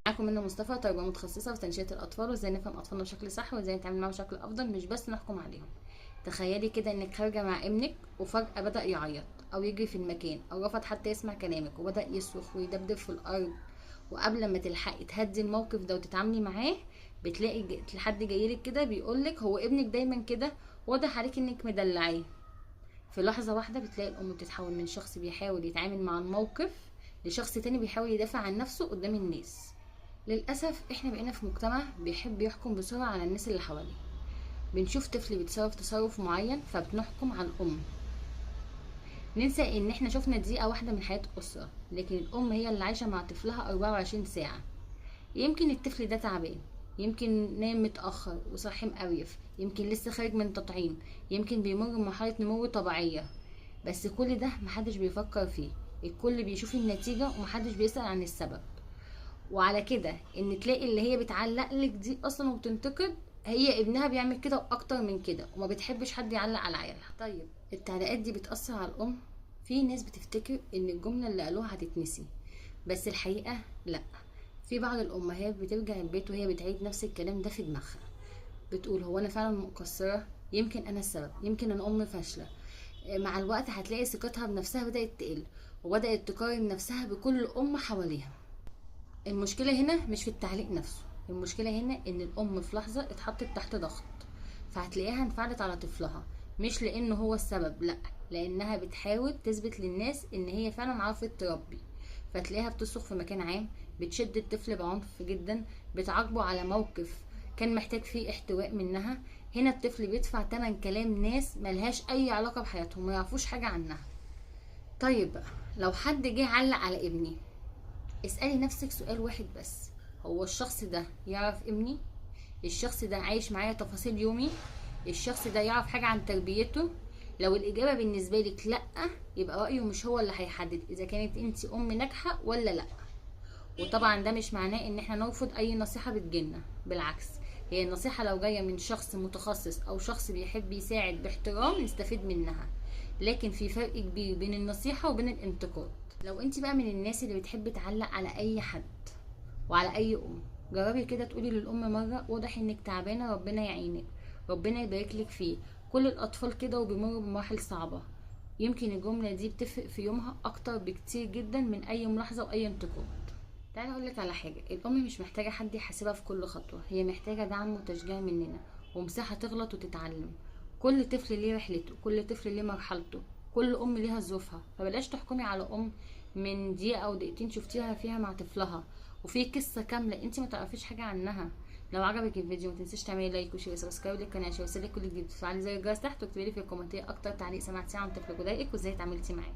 معاكم منى مصطفى، تربيه متخصصه في تنشئه الاطفال وازاي نفهم اطفالنا بشكل صح وازاي نتعامل معاهم بشكل افضل، مش بس نحكم عليهم. تخيلي كده انك خارجه مع ابنك وفجاه بدا يعيط او يجري في المكان او رفض حتى يسمع كلامك وبدا يصرخ ويدبدب في الارض، وقبل ما تلحقي تهدي الموقف ده وتتعاملي معاه بتلاقي حد جايلك كده بيقولك هو ابنك دايما كده، واضح عليك انك مدلعاه. في لحظة واحدة بتلاقي الأم بتتحول من شخص بيحاول يتعامل مع الموقف لشخص تاني بيحاول يدافع عن نفسه قدام الناس. للأسف احنا بقينا في مجتمع بيحب يحكم بسرعة على الناس اللي حواليه. بنشوف طفل بيتصرف تصرف معين فبنحكم على الأم، ننسى ان احنا شفنا دقيقة واحدة من حياة أسرة، لكن الأم هي اللي عايشة مع طفلها 24 ساعة. يمكن الطفل ده تعبان، يمكن نام متأخر وصاحي مقريف، يمكن لسه خارج من تطعيم، يمكن بيمر بمرحلة نمو طبيعية، بس كل ده محدش بيفكر فيه. الكل بيشوف النتيجة ومحدش بيسأل عن السبب. وعلى كده ان تلاقي اللي هي بتعلق لك دي اصلا وبتنتقد هي ابنها بيعمل كده واكتر من كده، وما بتحبش حد يعلق على عيالها. طيب التعليقات دي بتأثر على الام؟ في ناس بتفتكر ان الجملة اللي قالوها هتتنسي، بس الحقيقة لا. في بعض الامهات بترجع البيت وهي بتعيد نفس الكلام ده في دماغها، بتقول هو انا فعلا مقصرة، يمكن انا السبب، يمكن انا ام فاشلة. مع الوقت هتلاقي ثقتها بنفسها بدأت تقل وبدأت تقارن نفسها بكل ام حواليها. المشكلة هنا مش في التعليق نفسه، المشكلة هنا ان الام في لحظة اتحطت تحت ضغط، فهتلاقيها انفعلت على طفلها، مش لانه هو السبب، لا، لانها بتحاول تثبت للناس ان هي فعلا عرفت تربي. فتلاقيها بتصرخ في مكان عام، بتشد الطفل بعنف جدا، بتعاقبه على موقف كان محتاج فيه احتواء منها. هنا الطفل بيدفع تمن كلام ناس ملهاش اي علاقة بحياتهم، ما يعرفوش حاجة عنها. طيب بقى، لو حد جه علق على ابني، اسألي نفسك سؤال واحد بس: هو الشخص ده يعرف ابني؟ الشخص ده عايش معايا تفاصيل يومي؟ الشخص ده يعرف حاجة عن تربيته؟ لو الإجابة بالنسبة لك لأ، يبقى رأيه مش هو اللي هيحدد إذا كانت انت أم ناجحة ولا لأ. وطبعا ده مش معناه ان احنا نرفض اي نصيحة بتجيلنا، بالعكس، هي النصيحة لو جاية من شخص متخصص او شخص بيحب يساعد باحترام نستفيد منها، لكن في فرق كبير بين النصيحة وبين الانتقاد. لو انت بقى من الناس اللي بتحب تعلق على اي حد وعلى اي ام، جربي كده تقولي للام مرة: واضح انك تعبانة، ربنا يعينك، ربنا يبارك لك فيه، كل الاطفال كده وبيمروا بمراحل صعبة. يمكن الجملة دي بتفرق في يومها اكتر بكتير جدا من اي ملاحظة واي انتقاد. تعالى اقولك على حاجة: الام مش محتاجة حد يحاسبها في كل خطوة، هي محتاجة دعم وتشجيع مننا ومساحة تغلط وتتعلم. كل طفل ليه رحلته، كل طفل ليه مرحلته، كل ام ليها ظروفها، فبلاش تحكمي على ام من دقيقة او دقيقتين شفتيها فيها مع طفلها وفي قصة كاملة انت ما تعرفيش حاجة عنها. لو عجبك الفيديو متنسيش تعملي لايك وشير وسبسكرايب للقناة عشان يوصلك كل جديد، وتفعلي زر الجرس تحت، واكتبي لي في الكومنتات اكتر تعليق سمعتيه عن طفلك وضايقك وازاي اتعاملتي معاه.